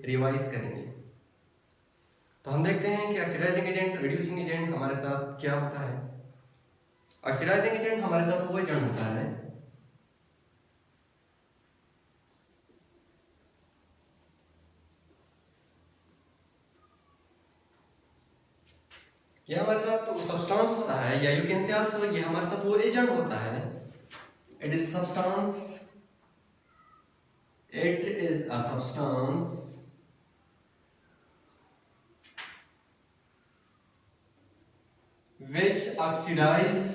Revise करेंगे। तो हम देखते हैं कि ऑक्सीडाइजिंग एजेंट, रिड्यूसिंग एजेंट हमारे साथ क्या होता है। ऑक्सीडाइजिंग एजेंट हमारे साथ वो एजेंट होता है ये हमारे साथ वो सब्सटेंस होता है, या यू कैन से आल्सो ये हमारे साथ वो एजेंट होता है। It is substance, it is a substance which oxidize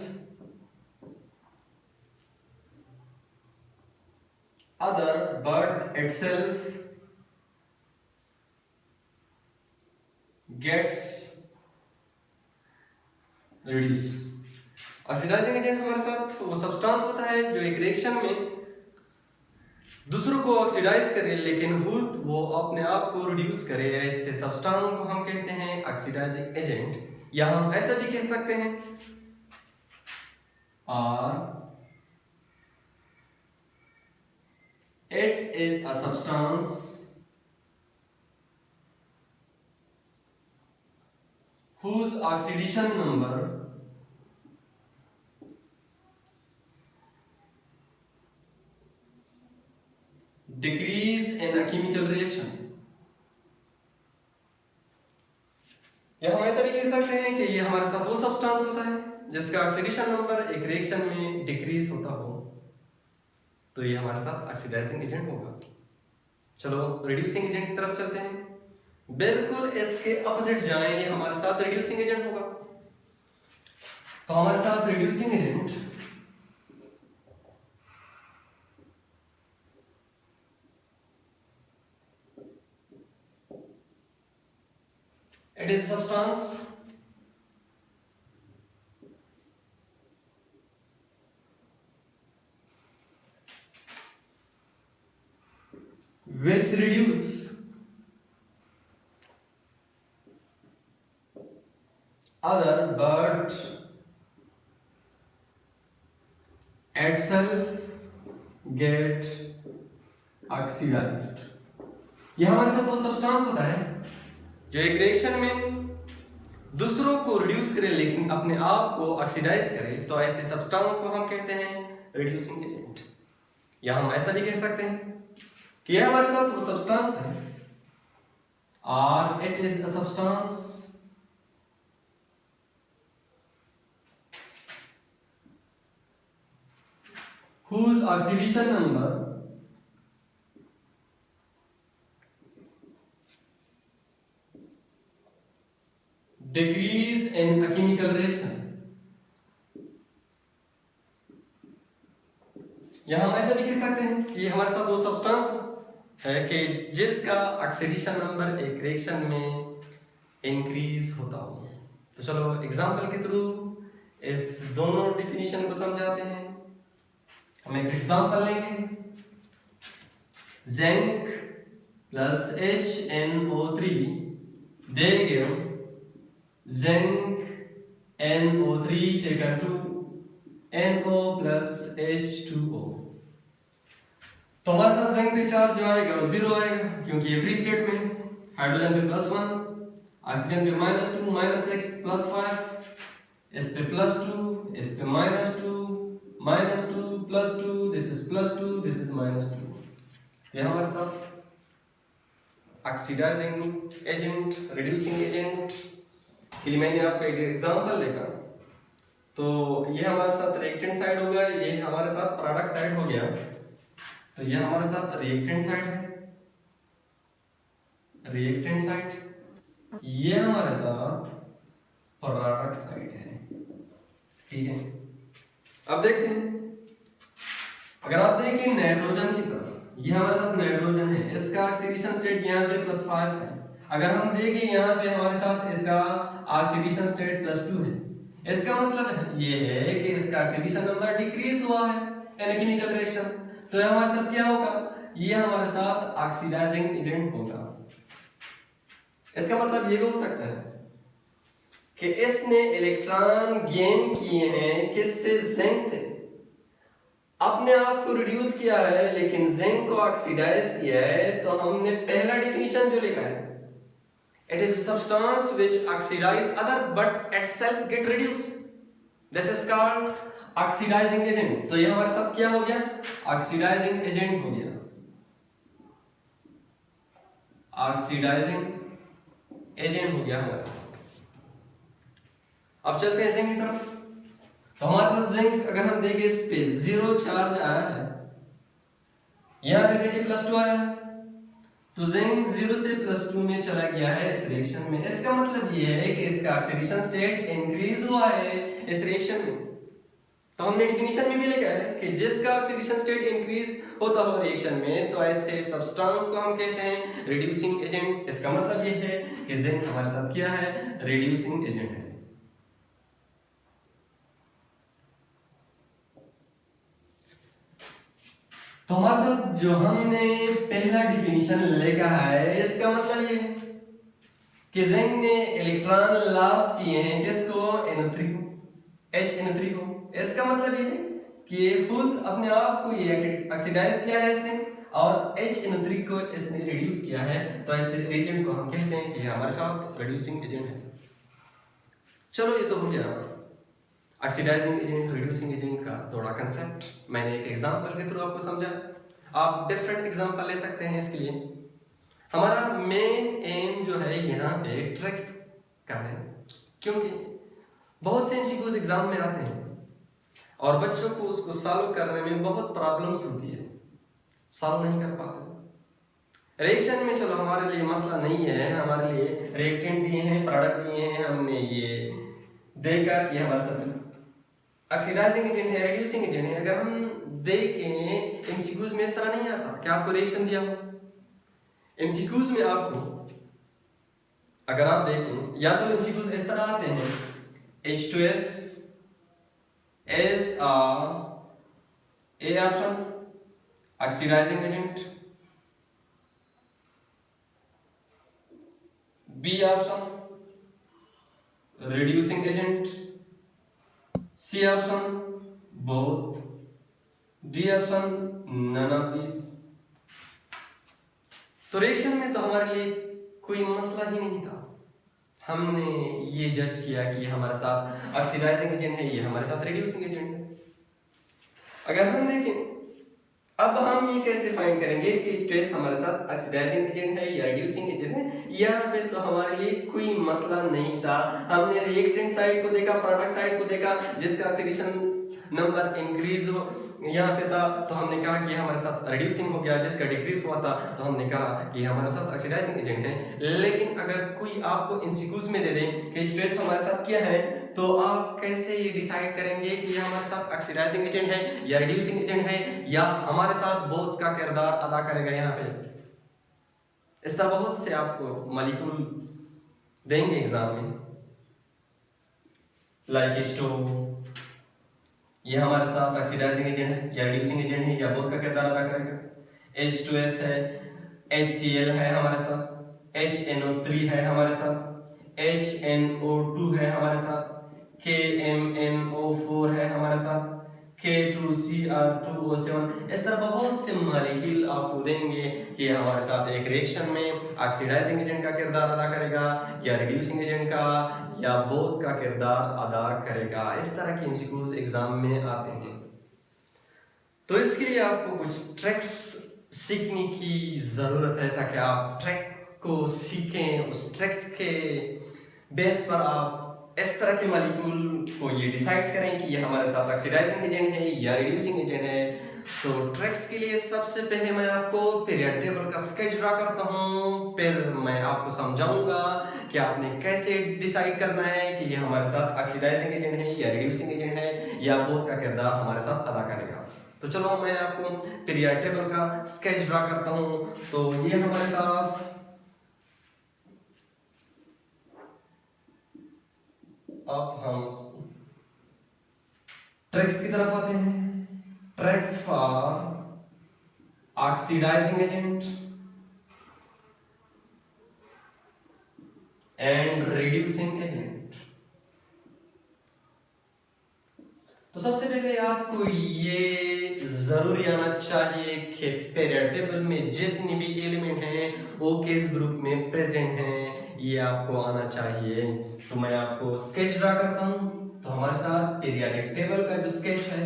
other but itself gets reduced। Oxidising agent हमारे साथ वो सब्सटेंस होता है जो एक रिएक्शन में दूसरों को ऑक्सीडाइज करे लेकिन खुद वो अपने आप को रिड्यूस करे। ऐसे सब्सटेंस को हम कहते हैं ऑक्सीडाइजिंग एजेंट, या हम ऐसा भी कह सकते हैं और it is a substance whose oxidation number decrease in a chemical reaction। या हम ऐसा भी कह सकते हैं कि ये हमारे साथ वो सब्सटेंस होता है जिसका ऑक्सीडेशन नंबर एक रिएक्शन में डिक्रीज होता हो, तो ये हमारे साथ ऑक्सीडाइजिंग एजेंट होगा। चलो रिड्यूसिंग एजेंट की तरफ चलते हैं। बिल्कुल इसके अपोजिट जाएं, ये हमारे साथ रिड्यूसिंग एजेंट होगा। तो हमारे साथ reducing agent it is a substance which reduce other but itself get oxidized। ये हमारे साथ वो सब्सटेंस होता है जो एक रिएक्शन में दूसरों को रिड्यूस करे लेकिन अपने आप को ऑक्सीडाइज करे। तो ऐसे सब्सटेंस को हम कहते हैं रिड्यूसिंग एजेंट, या हम ऐसा भी कह सकते हैं कि यह हमारे साथ वो सब्सटेंस है और it is a substance whose oxidation number decrease in a chemical reaction। या हम ऐसा भी कह सकते हैं कि ये हमारे साथ वो सब्सटेंस है कि जिसका ऑक्सीडेशन नंबर एक रिएक्शन में इंक्रीज होता हो। तो चलो एग्जांपल के थ्रू इस दोनों डिफिनीशन को समझाते हैं। हम एक एग्जांपल लेंगे, zinc plus HNO3 they give zinc NO3 taken to NO plus H2O। तो हमारे साथ जिंक पे चार्ज जो आएगा वो 0 आएगा क्योंकि ये फ्री स्टेट में। हाइड्रोजन पे +1, ऑक्सीजन पे -2, -6, +5, इस पे +2, इस पे -2, -2, +2, दिस इज +2, दिस इज -2। ये हमारे साथ ऑक्सीडाइजिंग एजेंट, रिड्यूसिंग एजेंट के लिए मैंने आपको एक एग्जांपल देखा। तो ये हमारे साथ रिएक्टेंट साइड हो गया, ये हमारे साथ प्रोडक्ट साइड हो गया। तो ये हमारे साथ रिएक्टेंट साइड है, रिएक्टेंट साइड, ये हमारे साथ प्रोडक्ट साइड है। ठीक है, अब देखते हैं। अगर आप देखें नाइट्रोजन की तरफ, ये हमारे साथ नाइट्रोजन है, इसका ऑक्सीडेशन स्टेट यहाँ पे +5 है। अगर हम देखें यहाँ पे हमारे साथ इसका ऑक्सीडेशन स्टेट +2 है। इसका मतलब है ये है कि इसका ऑक्सीडेशन नंबर डिक्रीज हुआ है इन केमिकल रिएक्शन। तो हमारे साथ क्या होगा, ये हमारे साथ ऑक्सीडाइजिंग एजेंट होगा। इसका मतलब ये भी हो सकता है कि इसने इलेक्ट्रॉन गेन किए हैं किससे, जिंक से, अपने आप को रिड्यूस किया है लेकिन जिंक को ऑक्सीडाइज किया है, तो हमने पहला डिफिनीशन जो लिखा है, it is substance which oxidise other but itself get reduce, this is called oxidising agent. तो ये हमारे साथ क्या हो गया, ऑक्सीडाइजिंग एजेंट हो गया, ऑक्सीडाइजिंग एजेंट हो गया हमारे साथ। अब चलते हैं जिंक की तरफ। तो हमारे पास जिंक अगर हम देखें इस पे 0 चार्ज आया है, यहां पे देखिए +2 आया है, तो जिंक 0 से +2 में चला गया है इस रिएक्शन में। इसका मतलब ये है कि इसका ऑक्सीडेशन स्टेट इंक्रीज हुआ है इस रिएक्शन में। तो हमने डिफिनीशन में भी लिखा है कि जिसका ऑक्सीडेशन स्टेट इंक्रीज होता हो रिएक्शन में, तो ऐसे सब्सटेंस को हम कहते हैं रिड्यूसिंग एजेंट। इसका मतलब ये है कि जिंक हमारे साथ क्या है, रिड्यूसिंग एजेंट है। तो हमारे साथ जो हमने पहला डिफिनीशन लिखा है, इसका मतलब ये है कि जिंक ने इलेक्ट्रॉन लॉस किए हैं, किसको, NO3 को, HNO3 को। इसका मतलब ये है कि खुद अपने आप को ये ऑक्सीडाइज किया है इसने, और HNO3 को इसने रिड्यूस किया है। तो ऐसे एजेंट को हम कहते हैं कि हमारे साथ रिड्यूसिंग एजेंट है। चलो ये तो हो गया ऑक्सीडाइजिंग एजेंट, रिड्यूसिंग एजेंट का थोड़ा कंसेप्ट मैंने एक एग्जांपल के थ्रू आपको समझा। आप डिफरेंट एग्जांपल ले सकते हैं इसके लिए। हमारा मेन एम जो है यहाँ पे ट्रिक्स का है, क्योंकि बहुत से एमसीक्यूज एग्जाम में आते हैं और बच्चों को उसको सॉल्व करने में बहुत प्रॉब्लम्स होती है, सॉल्व नहीं कर पाते। रिएक्शन में चलो हमारे लिए मसला नहीं है, हमारे लिए रिएक्टेंट दिए हैं, प्रोडक्ट दिए हैं, हमने ये देखा कि हमारे साथ ऑक्सीडाइजिंग एजेंट है, रिड्यूसिंग एजेंट है। अगर हम देखें एमसीक्यूज में इस तरह नहीं आता कि आपको रिएक्शन दिया हो। एमसीक्यूज में आपको अगर आप देखें, या तो एमसीक्यूज इस तरह आते हैं, H2S is A option oxidizing agent, B option reducing agent, C option both, D option none of these। तो रिएक्शन में तो हमारे लिए कोई मसला ही नहीं था। हमने ये जज किया कि ये हमारे साथ ऑक्सीडाइजिंग एजेंट है, ये हमारे साथ रिड्यूसिंग एजेंट है। अगर हम देखें अब हम ये कैसे फाइंड करेंगे कि H2S हमारे साथ ऑक्सीडाइजिंग एजेंट है या रिड्यूसिंग एजेंट है। यहाँ पे तो हमारे लिए कोई मसला नहीं था। हमने रिएक्टेंट साइड को देखा, प्रोडक्ट साइड को देखा, जिसका ऑक्सीडेशन नंबर इंक्रीज हो यहाँ पे था तो हमने कहा कि हमारे साथ रिड्यूसिंग हो गया, जिसका डिक्रीज हुआ था तो हमने कहा कि हमारे साथ ऑक्सीडाइजिंग एजेंट है। लेकिन अगर कोई आपको एमसीक्यूज में दे दे कि H2S हमारे साथ क्या है, तो आप कैसे ये डिसाइड करेंगे कि ये हमारे साथ ऑक्सीडाइजिंग एजेंट है या रिड्यूसिंग एजेंट है, या हमारे साथ बोथ का किरदार अदा करेगा। यहाँ पे इस तरह बहुत से आपको मॉलिक्यूल देंगे एग्जाम में, लाइक H2O, ये हमारे साथ ऑक्सीडाइजिंग एजेंट है या रिड्यूसिंग एजेंट है या बोथ का किरदार अदा करेगा। H2S है, HCl है हमारे साथ, HNO3 है हमारे साथ, HNO2 है हमारे साथ, KMNO4 है हमारे साथ, K2Cr2O7। इस तरह बहुत से मॉलिक्यूल आपको देंगे कि हमारे साथ एक रिएक्शन में ऑक्सीडाइजिंग एजेंट का किरदार अदा करेगा या रिड्यूसिंग एजेंट का या बोथ का किरदार अदा करेगा। इस तरह के एमसीक्यूज एग्जाम में आते हैं। तो इसके लिए आपको कुछ ट्रिक्स सीखने की जरूरत है ताकि आप ट्रिक को सीखें, उस ट्रिक्स के बेस पर आप इस तरह के मॉलिक्यूल को ये डिसाइड करें कि ये हमारे साथ ऑक्सीडाइजिंग एजेंट है या रिड्यूसिंग एजेंट है। तो ट्रिक्स के लिए सबसे पहले मैं आपको पीरियड टेबल का स्केच ड्रा करता हूँ, फिर मैं आपको समझाऊंगा कि आपने कैसे डिसाइड करना है कि ये हमारे साथ ऑक्सीडाइजिंग एजेंट है या रिड्यूसिंग एजेंट है या बोथ का किरदार हमारे साथ अदा करेगा। तो चलो मैं आपको पीरियड टेबल का स्केच ड्रा करता हूँ। तो ये हमारे साथ अब हम ट्रिक्स की तरफ आते हैं। Tricks for oxidising agent and reducing agent. तो सबसे पहले आपको ये जरूरी आना चाहिए कि पीरियड टेबल में जितनी भी एलिमेंट हैं वो किस ग्रुप में प्रेजेंट हैं, ये आपको आना चाहिए। तो मैं आपको स्केच ड्रा करता हूं। तो हमारे साथ पीरियोडिक टेबल का जो स्केच है,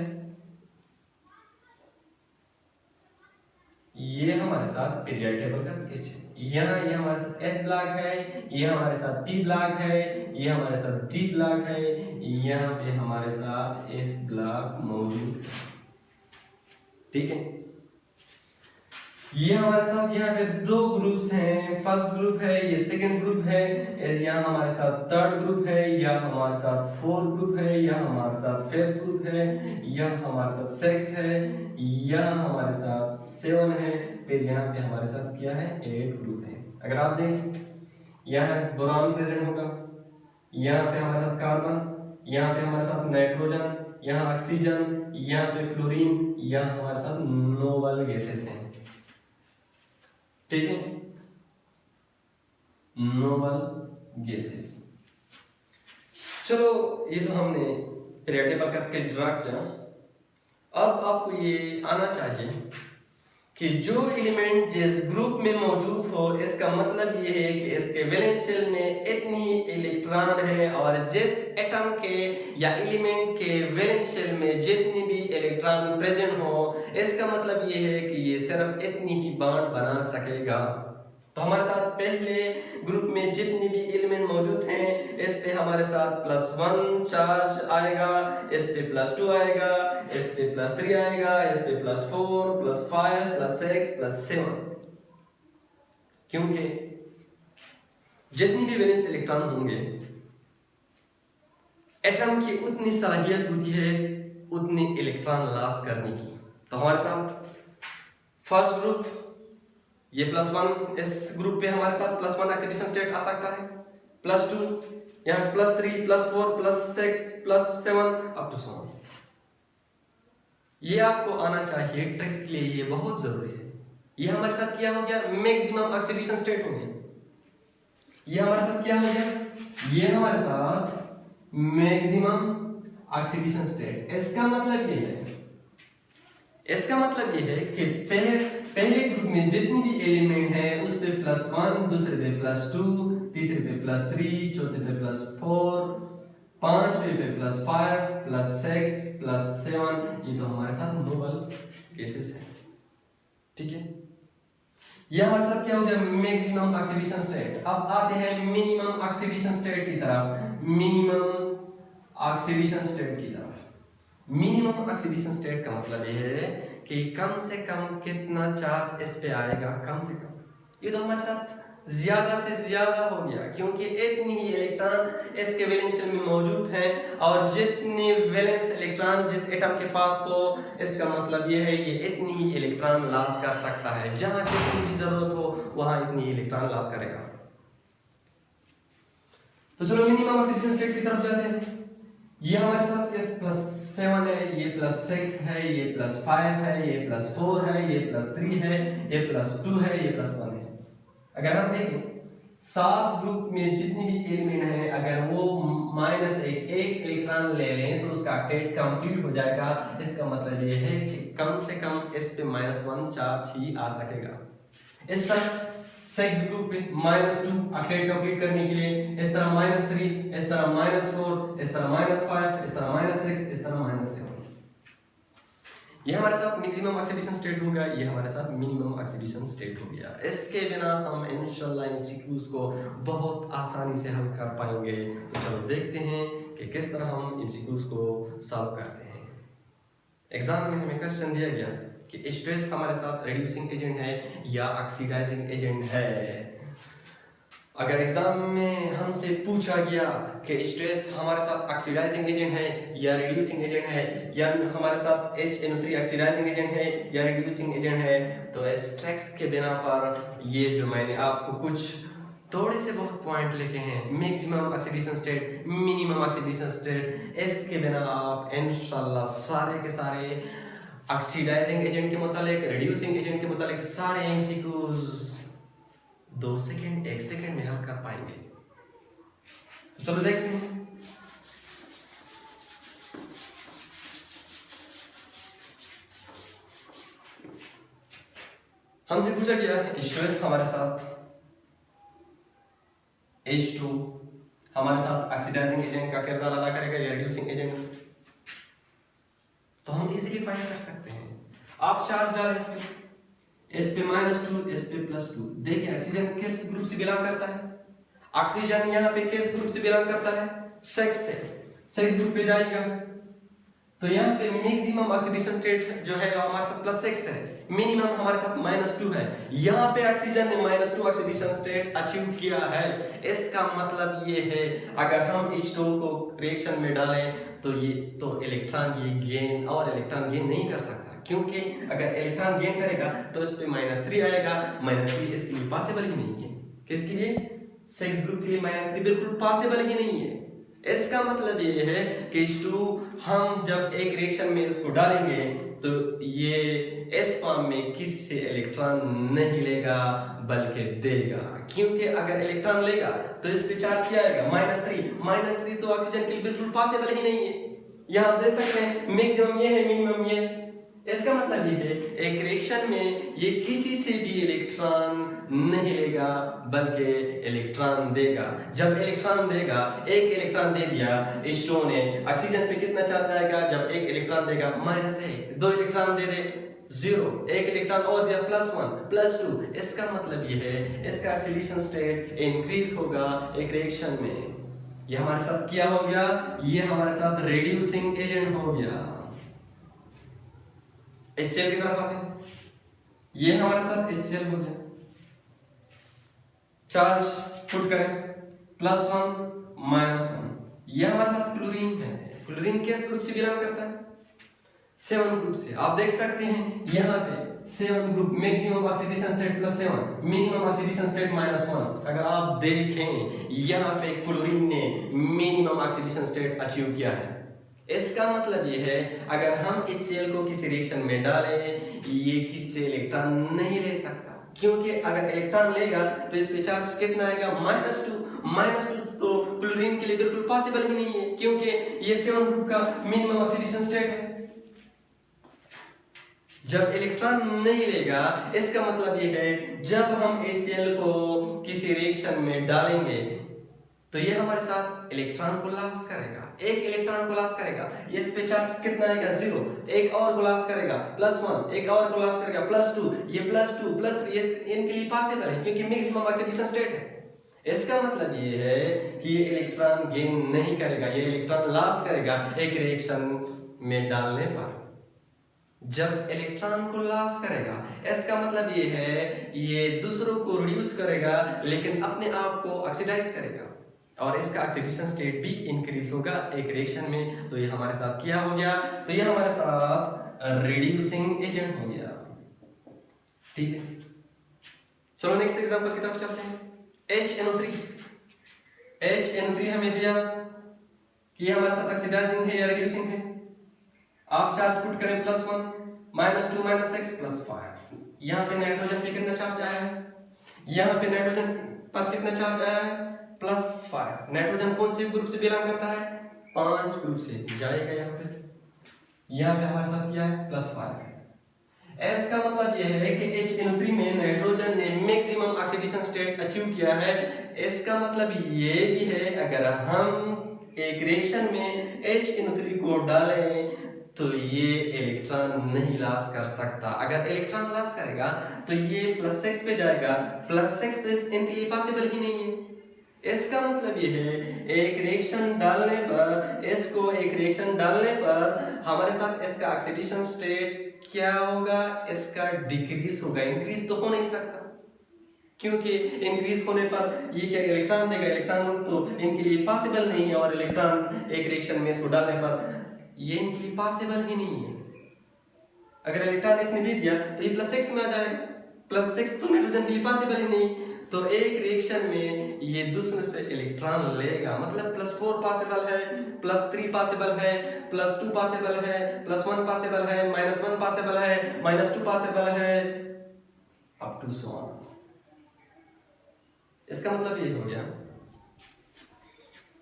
ये हमारे साथ पीरियड टेबल का स्केच है। यहाँ ये हमारे साथ एस ब्लॉक है, ये हमारे साथ पी ब्लॉक है, ये हमारे साथ डी ब्लॉक है, यहाँ पे हमारे साथ एफ ब्लॉक मौजूद है। ठीक है, ये हमारे साथ यहाँ पे दो ग्रुप्स हैं। फर्स्ट ग्रुप है, ये सेकंड ग्रुप है, यहाँ हमारे साथ थर्ड ग्रुप है, यह हमारे साथ फोर्थ ग्रुप है, यह हमारे साथ फिफ्थ ग्रुप है, यह हमारे साथ सिक्स है, यह हमारे साथ 7 है, फिर यहाँ पे हमारे साथ क्या है 8 ग्रुप है। अगर आप देखें यहाँ बोरान प्रेजेंट होगा, यहाँ पे हमारे साथ कार्बन, यहाँ पे हमारे साथ नाइट्रोजन, यहाँ ऑक्सीजन, यहाँ पे फ्लोरीन, यहाँ हमारे साथ नोबल गैसेस हैं। ठीक है, नोबल गैसेस। चलो ये तो हमने पीरियड टेबल का स्केच ड्रा किया। अब आपको ये आना चाहिए कि जो एलिमेंट जिस ग्रुप में मौजूद हो, इसका मतलब ये है कि इसके वैलेंस शेल में इतनी इलेक्ट्रॉन है, और जिस एटम के या एलिमेंट के वैलेंस शेल में जितनी भी इलेक्ट्रॉन प्रेजेंट हो, इसका मतलब ये है कि ये सिर्फ इतनी ही बॉन्ड बना सकेगा। तो हमारे साथ पहले ग्रुप में जितनी भी एलिमेंट मौजूद हैं, इस पे हमारे साथ +1 चार्ज आएगा, इस पे +2 आएगा, इस पे +3 आएगा, इस पे +4, +5, +6, +7, क्योंकि जितनी भी वैलेंस इलेक्ट्रॉन होंगे, एटम की उतनी सलाहियत होती है उतनी इलेक्ट्रॉन लॉस करने की। तो हमारे साथ फर्स्ट ग्रुप ये +1, इस ग्रुप पे हमारे साथ +1 ऑक्सीडेशन स्टेट आ सकता है, +2, यहाँ +3, +4, +6, +7 अप टू 7। ये आपको आना चाहिए, ट्रिक्स के लिए ये बहुत जरूरी है। ये हमारे साथ क्या हो गया, मैक्सिमम ऑक्सीडेशन स्टेट हो गया। ये हमारे साथ क्या हो गया, ये हमारे साथ मैक्सिमम ऑक्सीडेशन स्टेट। इसका मतलब ये है, इसका मतलब ये है कि पहले ग्रुप में जितनी भी एलिमेंट है उस पे +1, दूसरे पे +2, तीसरे पे +3, चौथे पे +4, पांचवे पे +5, +6, +7, ये तो हमारे साथ नोबल केसेस है। ठीक है, ये हमारे साथ क्या हो गया, मैक्सिमम ऑक्सीडेशन स्टेट। अब आते हैं मिनिमम ऑक्सीडेशन स्टेट की तरफ। मिनिमम ऑक्सीडेशन स्टेट की तरफ, मिनिमम ऑक्सीडेशन स्टेट का मतलब ये है कि कम से कम कितना चार्ज इस पे आएगा, कम से कम। ये तो हमारे साथ ज्यादा से ज्यादा हो गया, क्योंकि इतनी ही इलेक्ट्रॉन इसके वैलेंस शेल में मौजूद है, और जितने वैलेंस इलेक्ट्रॉन जिस एटम के पास हो, इसका मतलब ये है ये इतनी ही इलेक्ट्रॉन लॉस कर सकता है। जहां जितनी भी जरूरत हो वहां इतनी इलेक्ट्रॉन लॉस करेगा। तो चलो मिनिमम ऑक्सीडेशन स्टेट की तरफ जाते हैं। ये हमारे साथ +7 है, ये +6 है, ये +5 है, ये +4 है, ये +3 है, ये +2 है, ये +1 है। अगर आप देखें 7 ग्रुप में जितनी भी एलिमेंट है, अगर वो -1 इलेक्ट्रॉन ले लें तो उसका ऑक्टेट कंप्लीट हो जाएगा। इसका मतलब ये है कि कम से कम इस पे -1 चार्ज ही आ सकेगा। इस तरह 6 ग्रुप पे -2 ऑक्टेट कंप्लीट करने के लिए, इस तरह -3, इस तरह -4, इस तरह -5, इस तरह -6, इस तरह -7। ये हमारे साथ मैक्सिमम ऑक्सीडेशन स्टेट होगा, ये हमारे साथ मिनिमम ऑक्सीडेशन स्टेट हो गया। इसके बिना हम इंशाल्लाह एमसीक्यूज को बहुत आसानी से हल कर पाएंगे। तो चलो देखते हैं कि किस तरह हम एमसीक्यूज को सॉल्व करते हैं। एग्जाम में हमें क्वेश्चन दिया गया कि H2S हमारे साथ रिड्यूसिंग एजेंट है या ऑक्सीडाइजिंग एजेंट है। अगर एग्जाम में हमसे पूछा गया कि H2S हमारे साथ ऑक्सीडाइजिंग एजेंट है या रिड्यूसिंग एजेंट है, या हमारे साथ HNO3 ऑक्सीडाइजिंग एजेंट है या रिड्यूसिंग एजेंट है, तो इस ट्रिक्स के बिना पर ये जो मैंने आपको कुछ थोड़े से बहुत पॉइंट लिखे हैं, maximum oxidation state, minimum oxidation state, इसके बिना आप इंशाल्लाह सारे के सारे ऑक्सीडाइजिंग एजेंट के मुतालिक, रिड्यूसिंग एजेंट के मुतालिक सारे एमसीक्यूज 2 सेकंड 1 सेकंड में हल कर पाएंगे। तो चलो देखते हैं। हमसे पूछा गया H2S हमारे साथ H2 हमारे साथ ऑक्सीडाइजिंग एजेंट का किरदार अदा करेगा या रिड्यूसिंग एजेंट, तो हम इजीली फाइंड कर सकते हैं। आप चार्ज डालें इसमें, S पे -2 S पे +2। देखिए ऑक्सीजन किस ग्रुप से बिलोंग करता है? ऑक्सीजन यहाँ पे किस ग्रुप से बिलोंग करता है? सेक्स से, सेक्स ग्रुप पे जाएगा। तो यहाँ पे मैक्सिमम ऑक्सीडेशन स्टेट जो है हमारे साथ +6 है, मिनिमम हमारे साथ -2 है। यहाँ पे ऑक्सीजन ने -2 ऑक्सीडेशन स्टेट अचीव किया है। इसका मतलब ये है अगर हम H2 को रिएक्शन में डालें तो इलेक्ट्रॉन ये गेन और इलेक्ट्रॉन गेन नहीं कर सकता, क्योंकि अगर इलेक्ट्रॉन गेन करेगा तो इस पे -3 आएगा। -3 इसके लिए पॉसिबल ही नहीं है। किसके लिए? सेक्स ग्रुप के लिए -3 बिल्कुल पॉसिबल ही नहीं है। इसका मतलब ये है कि H2 हम जब एक रिएक्शन में इसको डालेंगे तो ये इस फॉर्म में किससे इलेक्ट्रॉन नहीं लेगा बल्कि देगा, क्योंकि अगर इलेक्ट्रॉन लेगा तो इस पे चार्ज क्या आएगा? -3 तो ऑक्सीजन के लिए बिल्कुल पॉसिबल ही नहीं है। यहाँ आप देख सकते हैं मैक्सिमम ये है, मिनिमम ये है। इसका मतलब ये है एक रिएक्शन में ये किसी से भी इलेक्ट्रॉन नहीं लेगा बल्कि इलेक्ट्रॉन देगा। जब इलेक्ट्रॉन देगा, एक इलेक्ट्रॉन दे दिया H2 ने, ऑक्सीजन पे कितना चार्ज आएगा? जब एक इलेक्ट्रॉन देगा -1, 2 इलेक्ट्रन दे दे 0, एक इलेक्ट्रॉन और दिया +1 +2। इसका मतलब ये है इसका ऑक्सीडेशन स्टेट इंक्रीज होगा एक रिएक्शन में। ये हमारे साथ क्या हो गया? ये हमारे साथ रिड्यूसिंग एजेंट हो गया। HCl की तरफ आते हैं, ये हमारे साथ HCl हो गया। चार्ज पुट करें +1 -1, ये हमारे साथ क्लोरीन है। क्लोरीन किस ग्रुप से बिलोंग करता है? 7 ग्रुप से। आप देख सकते हैं यहाँ पे 7 group, maximum oxidation state +7, minimum oxidation state -1। अगर आप देखें यहाँ पे क्लोरीन ने मिनिमम ऑक्सीडेशन स्टेट अचीव किया है। इसका मतलब ये है अगर हम HCl को किसी रिएक्शन में डालें ये किससे इलेक्ट्रॉन नहीं ले सकता, क्योंकि अगर इलेक्ट्रॉन लेगा तो इस पे चार्ज कितना आएगा? -2 तो क्लोरीन के लिए बिल्कुल पॉसिबल ही नहीं है, क्योंकि ये 7 ग्रुप का मिनिमम ऑक्सीडेशन स्टेट है। जब इलेक्ट्रॉन नहीं लेगा इसका मतलब ये है जब हम HCl को किसी रिएक्शन में डालेंगे तो ये हमारे साथ इलेक्ट्रॉन को लॉस करेगा, एक इलेक्ट्रॉन को लॉस करेगा। इस पे चार्ज कितना आएगा? 0, एक और को लॉस करेगा +1, एक और को लॉस करेगा +2, ये +2 +3 इनके लिए पॉसिबल है क्योंकि मैक्सिमम ऑक्सीडेशन स्टेट है। इसका मतलब ये है कि ये इलेक्ट्रॉन गेन नहीं करेगा, ये इलेक्ट्रॉन लॉस करेगा एक रिएक्शन में डालने पर। जब इलेक्ट्रॉन को लॉस करेगा इसका मतलब ये है ये दूसरों को रिड्यूस करेगा लेकिन अपने आप को ऑक्सीडाइज करेगा और इसका ऑक्सीडेशन स्टेट भी इंक्रीज होगा एक रिएक्शन में। तो ये हमारे साथ क्या हो गया? तो ये हमारे साथ रिड्यूसिंग एजेंट हो गया। ठीक है, चलो नेक्स्ट एग्जांपल की तरफ चलते हैं। HNO3 हमें दिया कि ये हमारे साथ ऑक्सीडाइजिंग है या रिड्यूसिंग है। आप चार्ज पुट करें +1 -2 -6 +5। यहाँ पे नाइट्रोजन पे कितना चार्ज आया है? यहाँ पे नाइट्रोजन पर कितना चार्ज आया है? +5। नाइट्रोजन कौन से ग्रुप से बिलोंग करता है? 5 ग्रुप से जाएगा। यहाँ पे हमारे साथ क्या है? +5 है। इसका मतलब यह है कि HNO3 में नाइट्रोजन ने मैक्सिमम ऑक्सीडेशन स्टेट अचीव किया है। इसका मतलब ये भी है अगर हम एक रिएक्शन में HNO3 को डालें तो ये इलेक्ट्रॉन नहीं लॉस कर सकता। अगर इलेक्ट्रॉन लॉस करेगा तो ये +6 पे जाएगा, +6 तो इनके लिए पॉसिबल ही नहीं है। इसका मतलब ये है एक रिएक्शन डालने पर हमारे साथ इसका ऑक्सीडेशन स्टेट क्या होगा? इसका डिक्रीज होगा, इंक्रीज तो हो नहीं सकता, क्योंकि इंक्रीज होने पर ये क्या इलेक्ट्रॉन देगा? इलेक्ट्रॉन तो इनके लिए पॉसिबल नहीं है और इलेक्ट्रॉन एक रिएक्शन में इसको डालने पर ये इनके लिए पॉसिबल ही नहीं है। अगर इलेक्ट्रॉन इसने दे दिया तो ये +6 में आ जाएगा, +6 तो नाइट्रोजन के लिए पॉसिबल ही नहीं। तो एक रिएक्शन में ये दूसरे से इलेक्ट्रॉन लेगा, मतलब +4 पॉसिबल है, +3 पॉसिबल है, +2 पॉसिबल है, +1 पॉसिबल है, -1 पॉसिबल है, -2 पॉसिबल है, अप टू सो ऑन। इसका मतलब ये हो गया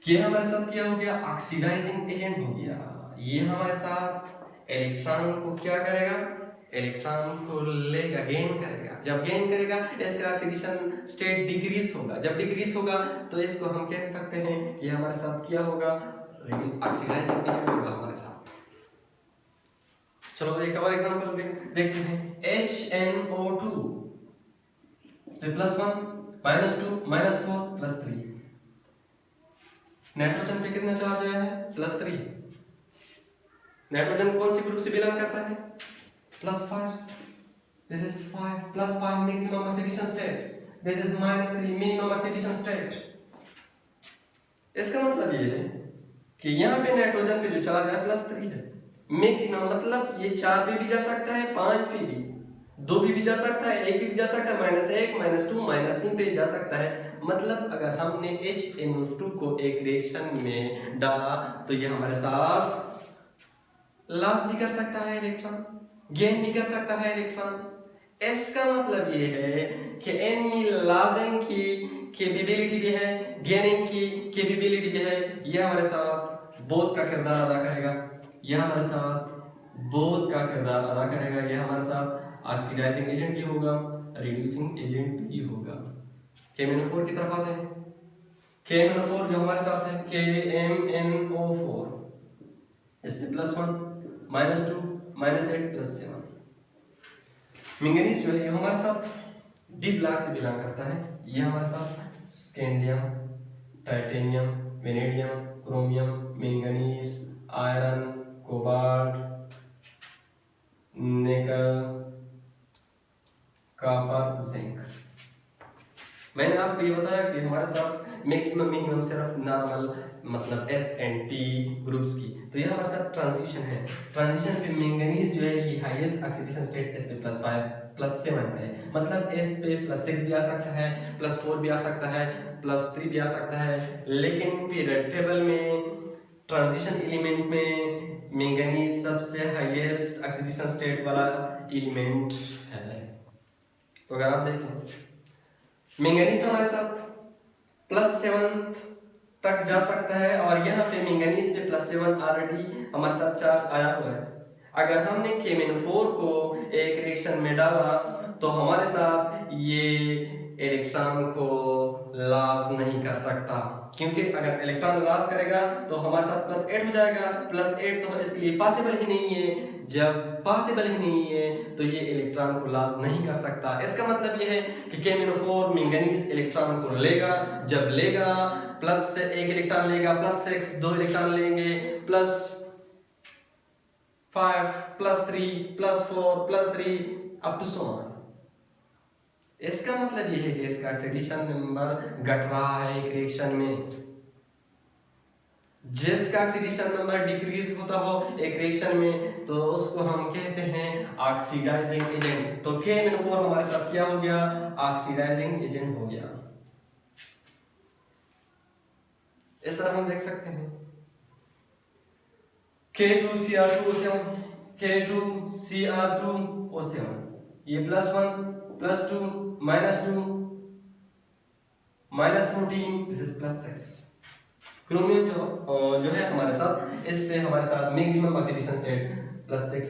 कि हमारे साथ क्या हो गया? ऑक्सीडाइजिंग एजेंट हो गया। ये हमारे साथ इलेक्ट्रॉन को क्या करेगा? इलेक्ट्रॉन को लेगा, गेन करेगा। जब गेन करेगा इसका ऑक्सीडेशन स्टेट डिक्रीज होगा। जब डिक्रीज होगा तो इसको हम कह सकते हैं ये हमारे साथ क्या होगा, ऑक्सीडाइजिंग एजेंट होगा हमारे साथ। चलो एक और एग्जांपल देखते हैं। HNO2 इसमें +1 -2 -4 +3। नाइट्रोजन पे कितना चार्ज आया है, +3। नाइट्रोजन कौन सी ग्रुप से बिलोंग करता है, +5। This is 5 +5 maximum oxidation state, this is -3 minimum oxidation state। इसका मतलब ये है कि यहाँ पे नाइट्रोजन पे जो चार्ज है +3 है। मैक्सिमम मतलब ये 4 पे भी जा सकता है, 5 पे भी, 2 पे भी जा सकता है, 1 पे भी जा सकता है, -1 -2 -3 पे जा सकता है। मतलब अगर हमने HNO2 को एक रिएक्शन में डाला तो ये हमारे साथ लॉस भी कर सकता है इलेक्ट्रॉन, गेन भी कर सकता है इलेक्ट्रॉन। इसका मतलब ये है कि एनमी लॉसिंग की कैपेबिलिटी भी है, गेनिंग की कैपेबिलिटी भी है। यह हमारे साथ बोथ का किरदार अदा करेगा, यह हमारे साथ बोथ का किरदार अदा करेगा। यह हमारे साथ ऑक्सीडाइजिंग एजेंट भी होगा, रिड्यूसिंग एजेंट भी होगा। KMnO4 की तरफ आते हैं। KMnO4 जो हमारे साथ है KMnO4, इसमें +1 -2 -8 +7। मैंगनीज जो है ये हमारे साथ डी ब्लॉक से बिलोंग करता है। ये हमारे साथ scandium, titanium, vanadium, chromium, manganese, iron, cobalt, निकल, कॉपर, जिंक। मैंने आपको ये बताया कि हमारे साथ मैक्सिमम मिनिमम सिर्फ नॉर्मल मतलब S एंड P ग्रुप्स की। तो ये हमारे साथ ट्रांजिशन है। ट्रांजिशन पे मैंगनीज जो है ये हाईएस्ट ऑक्सीडेशन स्टेट S पे +5 +7 है। मतलब S पे +6 भी आ सकता है, +4 भी आ सकता है, +3 भी आ सकता है। लेकिन पीरियड टेबल में ट्रांजिशन एलिमेंट में मैंगनीज सबसे हाईएस्ट ऑक्सीडेशन स्टेट वाला एलिमेंट है। तो अगर आप देखें मैंगनीज हमारे साथ +7 तक जा सकता है और यहाँ पे मैंगनीज पे +7 ऑलरेडी हमारे साथ चार्ज आया हुआ है। अगर हमने KMnO4 को एक रिएक्शन में डाला तो हमारे साथ ये इलेक्ट्रॉन को लॉस नहीं कर सकता, क्योंकि अगर इलेक्ट्रॉन लॉस करेगा तो हमारे साथ +8 हो जाएगा। +8 तो इसके लिए पॉसिबल ही नहीं है। जब पॉसिबल ही नहीं है तो ये इलेक्ट्रॉन को लॉस नहीं कर सकता। इसका मतलब ये है कि KMnO4 मैंगनीज इलेक्ट्रॉन को लेगा। जब लेगा +1 इलेक्ट्रॉन लेगा, +6 2 इलेक्ट्रॉन लेंगे, +5 +3 +4 +3 अप टू सो ऑन। इसका मतलब ये है कि इसका ऑक्सीडेशन नंबर घट रहा है एक रिएक्शन में। जिसका ऑक्सीडेशन नंबर डिक्रीज होता हो एक रिएक्शन में तो उसको हम कहते हैं ऑक्सीडाइजिंग एजेंट। तो KMnO4 हमारे साथ क्या हो गया, ऑक्सीडाइजिंग एजेंट हो गया। इस तरह हम देख सकते हैं K2Cr2O7, K2Cr2O7, ये +1 +2 -2 -14, दिस इज +6। क्रोमियम जो है हमारे साथ इस पे हमारे साथ मैक्सिमम ऑक्सीडेशन स्टेट +6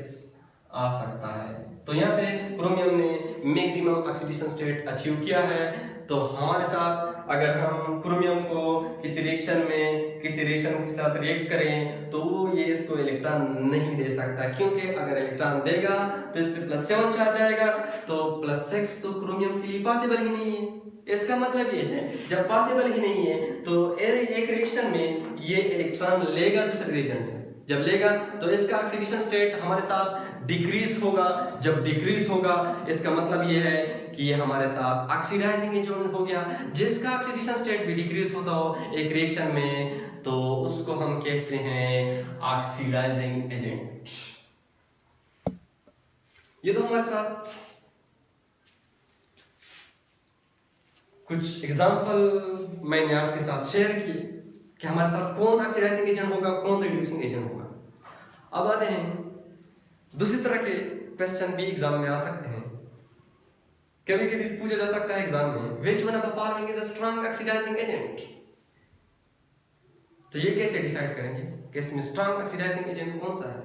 आ सकता है। तो यहाँ पे क्रोमियम ने मैक्सिमम ऑक्सीडेशन स्टेट अचीव किया है। तो हमारे साथ अगर हम क्रोमियम को किसी रिएक्शन के साथ रिएक्ट करें तो वो ये इसको इलेक्ट्रॉन नहीं दे सकता, क्योंकि अगर इलेक्ट्रॉन देगा तो इस पे +7 चार्ज आएगा, तो +6 तो क्रोमियम के लिए पॉसिबल ही नहीं है। इसका मतलब ये है जब पॉसिबल ही नहीं है तो एक रिएक्शन में ये इलेक्ट्रॉन लेगा दूसरे रिएजेंट से। जब लेगा तो इसका ऑक्सीडेशन स्टेट हमारे साथ डिक्रीज होगा। जब डिक्रीज होगा इसका मतलब ये है कि ये हमारे साथ ऑक्सीडाइजिंग एजेंट हो गया। जिसका ऑक्सीडेशन स्टेट भी डिक्रीज होता हो एक रिएक्शन में तो उसको हम कहते हैं ऑक्सीडाइजिंग एजेंट। ये तो हमारे साथ कुछ एग्जांपल मैंने आपके साथ शेयर किए कि हमारे साथ कौन ऑक्सीडाइजिंग एजेंट होगा, कौन रिड्यूसिंग एजेंट होगा। अब आते हैं दूसरी तरह के क्वेश्चन भी एग्जाम में आ सकते हैं। कभी कभी पूछा जा सकता है एग्जाम में which one of the following is a strong oxidising agent. तो ये कैसे डिसाइड करेंगे कि इसमें स्ट्रांग ऑक्सीडाइजिंग एजेंट कौन सा है।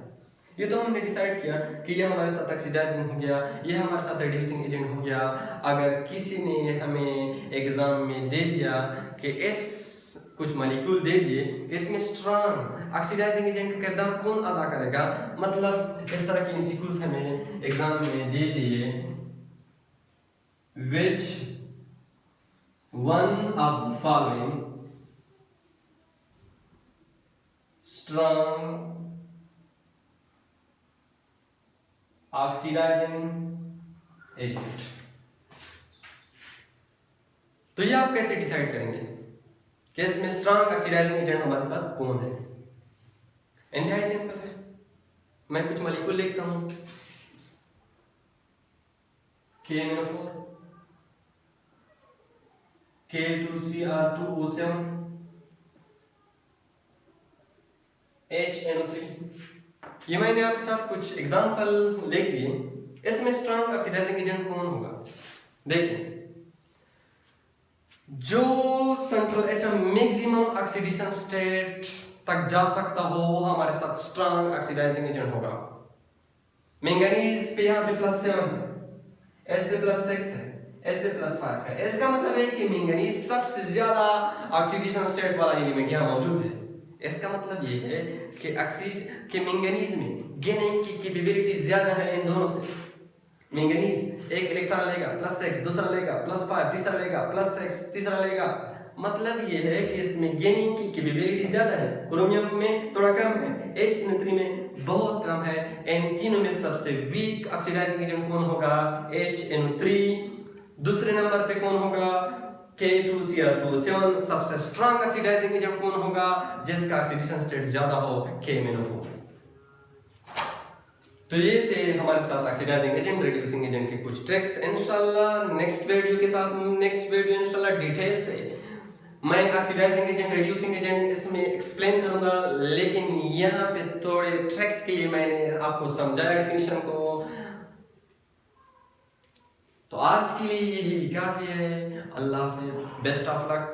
ये तो हमने डिसाइड किया कि ये हमारे साथ ऑक्सीडाइजिंग हो गया, ये हमारे साथ रिड्यूसिंग एजेंट हो गया। अगर किसी ने हमें एग्जाम में दे दिया कि एस कुछ मॉलिक्यूल दे दिए, इसमें स्ट्रॉन्ग ऑक्सीडाइजिंग एजेंट का किरदार कौन अदा करेगा, मतलब इस तरह के एमसीक्यूज हमें एग्जाम में दे दिए, which one of the following strong oxidising agent. तो ये आप कैसे डिसाइड करेंगे कि इसमें स्ट्रॉन्ग ऑक्सीडाइजिंग एजेंट हमारे साथ कौन है? इंतहाई सिंपल है, मैं कुछ मॉलिक्यूल लिखता हूं, KMnO4, K2Cr2O7, HNO3। ये मैंने आपके साथ कुछ एग्जांपल लिख दिए। इसमें स्ट्रॉन्ग ऑक्सीडाइजिंग एजेंट कौन होगा? देखिए, जो central atom maximum oxidation state तक जा सकता हो वो हमारे साथ स्ट्रॉन्ग ऑक्सीडाइजिंग एजेंट होगा। मैंगनीज पे यहाँ पे +7 है, एस पे +6 है, एस पे +5 है। इसका मतलब है कि मैंगनीज सबसे ज्यादा ऑक्सीडेशन स्टेट वाला एलिमेंट यहाँ मौजूद है। इसका मतलब ये है कि मैंगनीज में गेनिंग की कैपेबिलिटी ज्यादा है इन दोनों से। मैंगनीज एक इलेक्ट्रॉन लेगा +6, दूसरा लेगा +5, तीसरा लेगा +6, तीसरा लेगा। मतलब ये है कि इसमें गेनिंग की कैपेबिलिटी ज्यादा है। क्रोमियम में थोड़ा कम है, HNO3 में बहुत कम है। इन तीनों में सबसे वीक ऑक्सीडाइजिंग एजेंट कौन होगा? HNO3। दूसरे नंबर पे कौन होगा? K2Cr2O7। सबसे स्ट्रॉन्ग ऑक्सीडाइजिंग एजेंट कौन होगा? जिसका ऑक्सीडेशन स्टेट ज्यादा हो, KMnO4। तो ये थे हमारे साथ ऑक्सीडाइजिंग एजेंट, रिड्यूसिंग एजेंट के कुछ ट्रिक्स। इंशाल्लाह नेक्स्ट वीडियो इंशाल्लाह डिटेल से मैं ऑक्सीडाइजिंग एजेंट, रिड्यूसिंग एजेंट इसमें एक्सप्लेन करूंगा, लेकिन यहाँ पे थोड़े ट्रिक्स के लिए मैंने आपको समझाया डेफिनेशन को। तो आज के लिए यही काफी है। अल्लाह हाफिज, बेस्ट ऑफ लक।